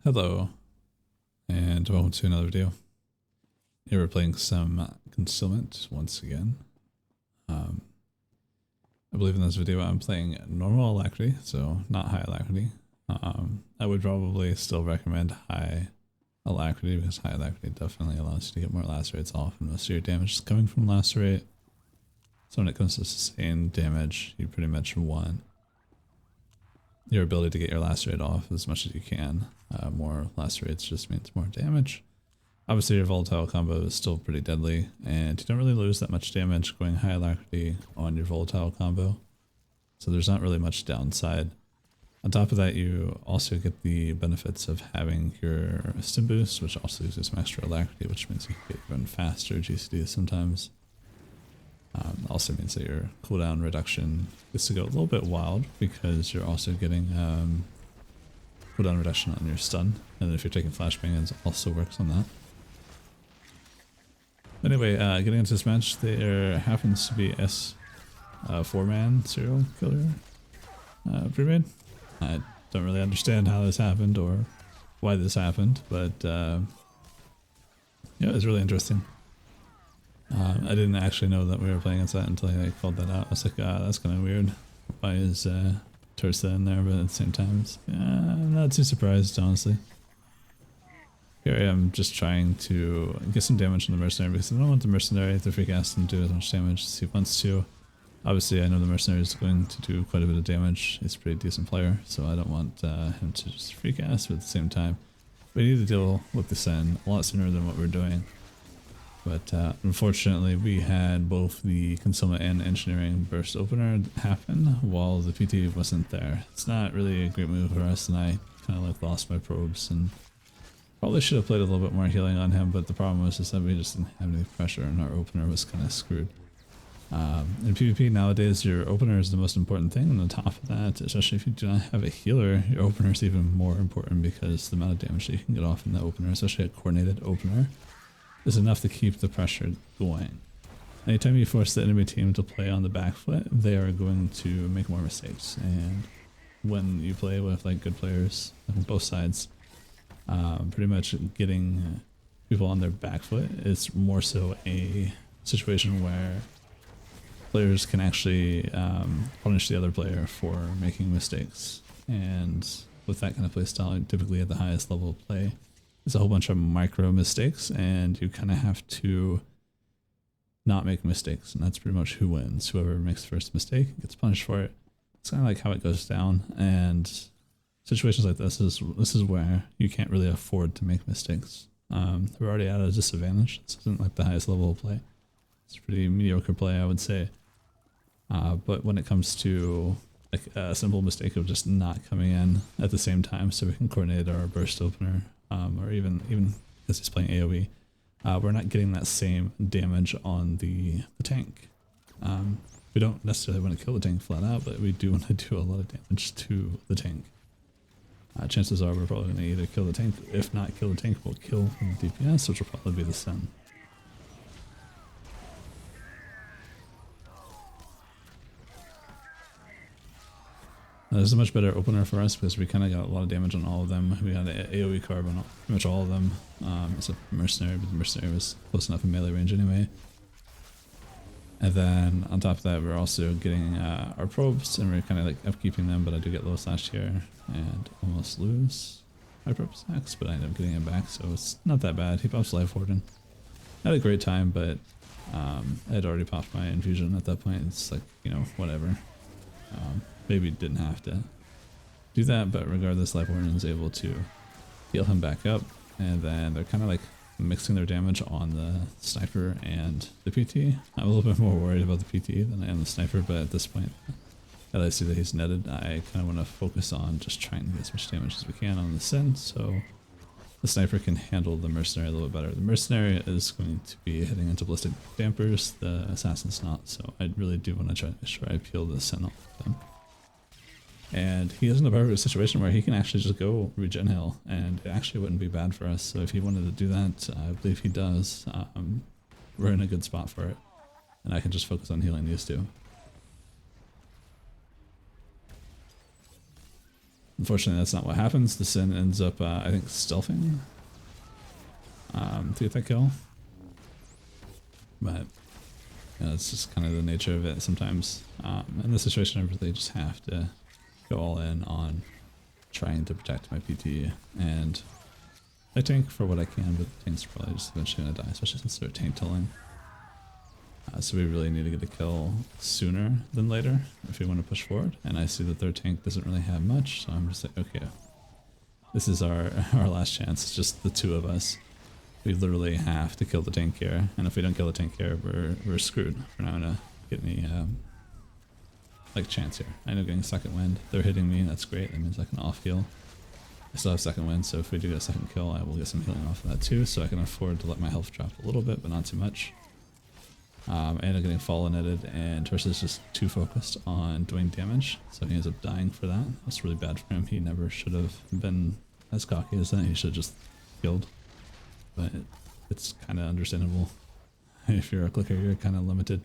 Hello, and welcome to another video. Here we're playing some Concealment once again. I believe in this video I'm playing normal alacrity, so not high alacrity. I would probably still recommend high alacrity because high alacrity definitely allows you to get more lacerates off, and most of your damage is coming from lacerate. So when it comes to sustained damage, you pretty much want your ability to get your lacerate off as much as you can. More lacerates just means more damage. Obviously your volatile combo is still pretty deadly, and you don't really lose that much damage going high alacrity on your volatile combo, so there's not really much downside. On top of that, you also get the benefits of having your stim boost, which also gives you some extra alacrity, which means you can get even faster GCDs sometimes. Also means that your cooldown reduction gets to go a little bit wild because you're also getting cooldown reduction on your stun, and if you're taking flashbang, it also works on that. Anyway, getting into this match, there happens to be four-man serial killer pre-made. I don't really understand how this happened or why this happened, but yeah, it was really interesting. I didn't actually know that we were playing against that until I called that out. I was like, that's kind of weird. Why is Terssa in there? But at the same time, I'm not too surprised, honestly. Here I am just trying to get some damage on the mercenary because I don't want the mercenary to free cast and do as much damage as he wants to. Obviously, I know the mercenary is going to do quite a bit of damage. He's a pretty decent player, so I don't want him to just free cast, but at the same time, we need to deal with the Sen a lot sooner than what we're doing. But unfortunately, we had both the concealment and engineering burst opener happen while the PT wasn't there. It's not really a great move for us, and I kind of like lost my probes and probably should have played a little bit more healing on him. But the problem was just that we just didn't have any pressure, and our opener was kind of screwed. In PvP nowadays, your opener is the most important thing, and on top of that, especially if you do not have a healer, your opener is even more important because the amount of damage that you can get off in the opener, especially a coordinated opener, is enough to keep the pressure going. Anytime you force the enemy team to play on the back foot, they are going to make more mistakes. And when you play with like good players on both sides, pretty much getting people on their back foot is more so a situation where players can actually punish the other player for making mistakes. And with that kind of play style, typically at the highest level of play, it's a whole bunch of micro mistakes, and you kind of have to not make mistakes, and that's pretty much who wins. Whoever makes the first mistake gets punished for it. It's kind of like how it goes down, and situations like this is where you can't really afford to make mistakes. We're already at a disadvantage. This isn't like the highest level of play. It's pretty mediocre play, I would say. But when it comes to like a simple mistake of just not coming in at the same time so we can coordinate our burst opener, or even because he's playing AoE, we're not getting that same damage on the tank. We don't necessarily want to kill the tank flat out, but we do want to do a lot of damage to the tank. Chances are we're probably going to either kill the tank. If not kill the tank, we'll kill the DPS, which will probably be the Sen. This is a much better opener for us because we kind of got a lot of damage on all of them. We got an AoE carb on pretty much all of them, except for Mercenary, but the Mercenary was close enough in melee range anyway. And then on top of that, we're also getting our probes, and we're kind of like upkeeping them, but I do get low slash here and almost lose my probe stacks, but I end up getting it back, so it's not that bad. He pops Life Warden. I had a great time, but I had already popped my infusion at that point. It's like, you know, whatever. Maybe didn't have to do that, but regardless, Life Warden is able to heal him back up, and then they're kind of like mixing their damage on the sniper and the PT. I'm a little bit more worried about the PT than I am the sniper, but at this point, as I see that he's netted, I kind of want to focus on just trying to get as much damage as we can on the Sen, so the sniper can handle the mercenary a little bit better. The mercenary is going to be heading into ballistic dampers, the assassin's not, so I really do want to try to make sure I peel the Sen off of them. And he is in a perfect situation where he can actually just go regen heal, and it actually wouldn't be bad for us. So if he wanted to do that, I believe he does. We're in a good spot for it, and I can just focus on healing these two. Unfortunately, that's not what happens. The Sin ends up, I think, stealthing to get that kill. But you know, it's just kind of the nature of it sometimes. In this situation, I really just have to go all in on trying to protect my PT, and I tank for what I can, but the tank's probably just eventually going to die, especially since they're tank tilling. So we really need to get a kill sooner than later if we want to push forward. And I see that their tank doesn't really have much, so I'm just like, okay, this is our last chance. It's just the two of us. We literally have to kill the tank here, and if we don't kill the tank here, we're screwed. We're not gonna get any like chance here. I know getting second wind. They're hitting me. That's great. That means I can off heal. I still have second wind, so if we do get a second kill, I will get some healing off of that too. So I can afford to let my health drop a little bit, but not too much. I end up getting fallen netted, and Tersa's just too focused on doing damage, so he ends up dying for that. That's really bad for him. He never should have been as cocky as that. He should have just killed. But it's kind of understandable. If you're a clicker, you're kind of limited.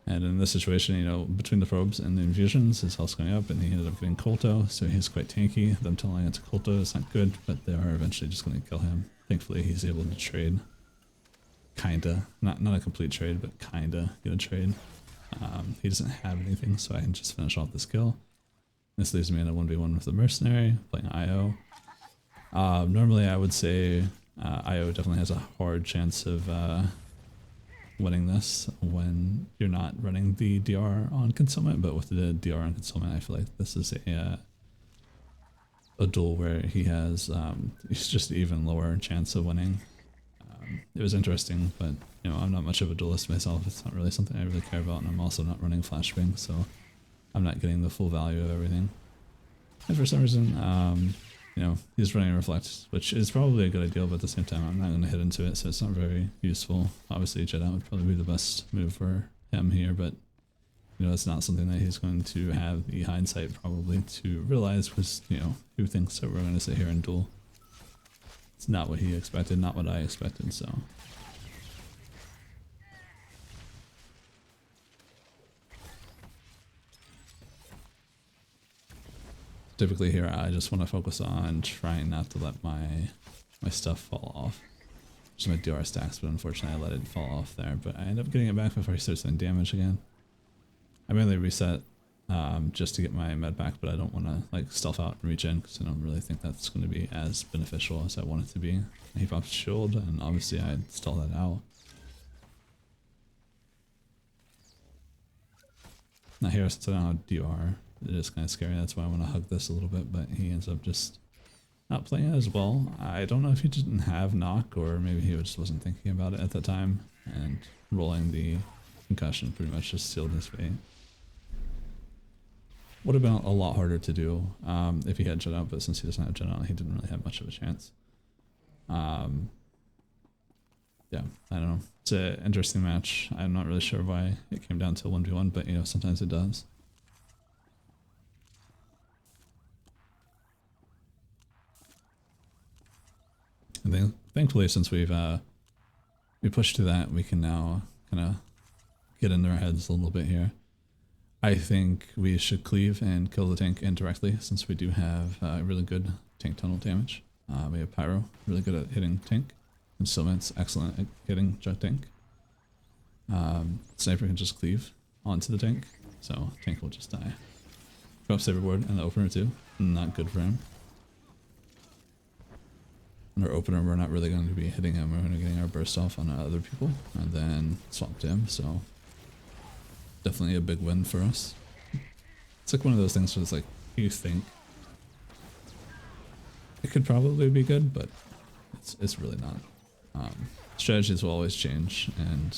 And in this situation, you know, between the probes and the infusions, his health's going up, and he ended up getting Kolto, so he's quite tanky. Them telling it's Kolto is not good, but they are eventually just going to kill him. Thankfully, he's able to trade. Kinda. Not a complete trade, but kinda get a trade. He doesn't have anything, so I can just finish off this kill. This leaves me in a 1v1 with the Mercenary, playing IO. Normally, I would say IO definitely has a hard chance of winning this when you're not running the DR on Concealment, but with the DR on Concealment, I feel like this is a duel where he has he's just even lower chance of winning. It was interesting, but you know, I'm not much of a duelist myself. It's not really something I really care about, and I'm also not running flashbang, so I'm not getting the full value of everything. And for some reason, you know, he's running Reflect, which is probably a good idea, but at the same time, I'm not going to hit into it, so it's not very useful. Obviously, Jet Out would probably be the best move for him here, but you know, it's not something that he's going to have the hindsight probably to realize, because, you know, who thinks that we're going to sit here and duel? It's not what he expected, not what I expected, so. Typically here, I just want to focus on trying not to let my stuff fall off. Just my DR stacks, but unfortunately I let it fall off there, but I end up getting it back before he starts doing damage again. I mainly reset just to get my med back, but I don't want to like stealth out and reach in because I don't really think that's going to be as beneficial as I want it to be. He pops shield, and obviously I stall that out. Now here, since I don't have DR, it is kind of scary. That's why I want to hug this a little bit, but he ends up just not playing it as well. I don't know if he didn't have knock, or maybe he just wasn't thinking about it at the time, and rolling the concussion pretty much just sealed his fate. Would have been a lot harder to do if he had Jet Out, but since he doesn't have Jet Out, he didn't really have much of a chance. Yeah, I don't know. It's an interesting match. I'm not really sure why it came down to 1v1, but you know, sometimes it does. And then, thankfully, since we pushed to that, we can now kind of get in their heads a little bit here. I think we should cleave and kill the tank indirectly, since we do have really good tank tunnel damage. We have Pyro, really good at hitting tank. Concealment's excellent at hitting jet tank. Sniper can just cleave onto the tank, so tank will just die. Drop Saber Ward and the opener too, not good for him. On our opener, we're not really going to be hitting him, we're going to be getting our burst off on other people, and then swap to him, so definitely a big win for us. It's like one of those things where it's like, you think it could probably be good, but it's really not. Strategies will always change, and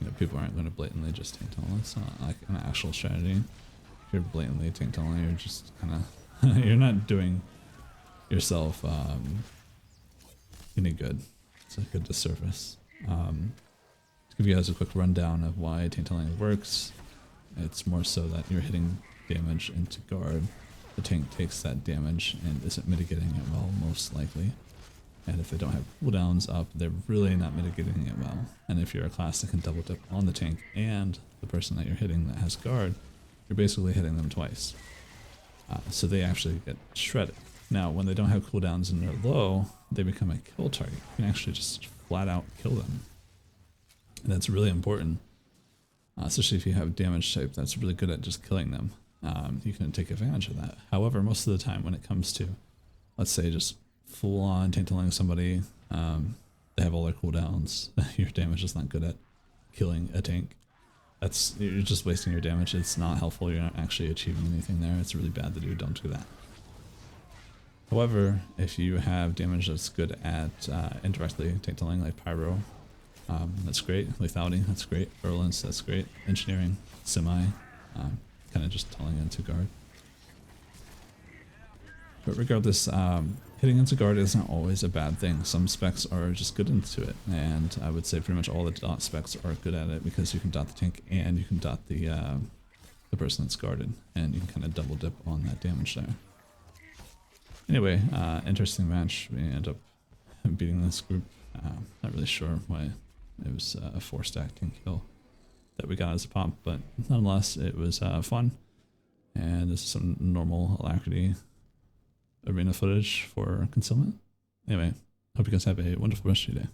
you know, people aren't going to blatantly just tank tunnel. It's not like an actual strategy. If you're blatantly tank tunneling, you're just kind of you're not doing yourself any good. It's a good disservice. To give you guys a quick rundown of why tank tunneling works, it's more so that you're hitting damage into guard. The tank takes that damage and isn't mitigating it well, most likely. And if they don't have cooldowns up, they're really not mitigating it well. And if you're a class that can double dip on the tank and the person that you're hitting that has guard, you're basically hitting them twice. So they actually get shredded. Now, when they don't have cooldowns and they're low, they become a kill target. You can actually just flat out kill them. And that's really important, especially if you have damage type that's really good at just killing them. You can take advantage of that. However, most of the time when it comes to, let's say, just full on tainting somebody, they have all their cooldowns, your damage is not good at killing a tank. You're just wasting your damage. It's not helpful. You're not actually achieving anything there. It's really bad to do. Don't do that. However, if you have damage that's good at indirectly tainting, like pyro, that's great. Lethality, that's great. Virulence, that's great. Engineering, semi, kind of just telling into guard. But regardless, hitting into guard isn't always a bad thing. Some specs are just good into it, and I would say pretty much all the dot specs are good at it because you can dot the tank and you can dot the person that's guarded, and you can kind of double dip on that damage there. Anyway, interesting match. We end up beating this group. Not really sure why it was a 4-stack tank kill that we got as a pop, but nonetheless, it was fun. And this is some normal Alacrity arena footage for Concealment. Anyway, hope you guys have a wonderful rest of your day.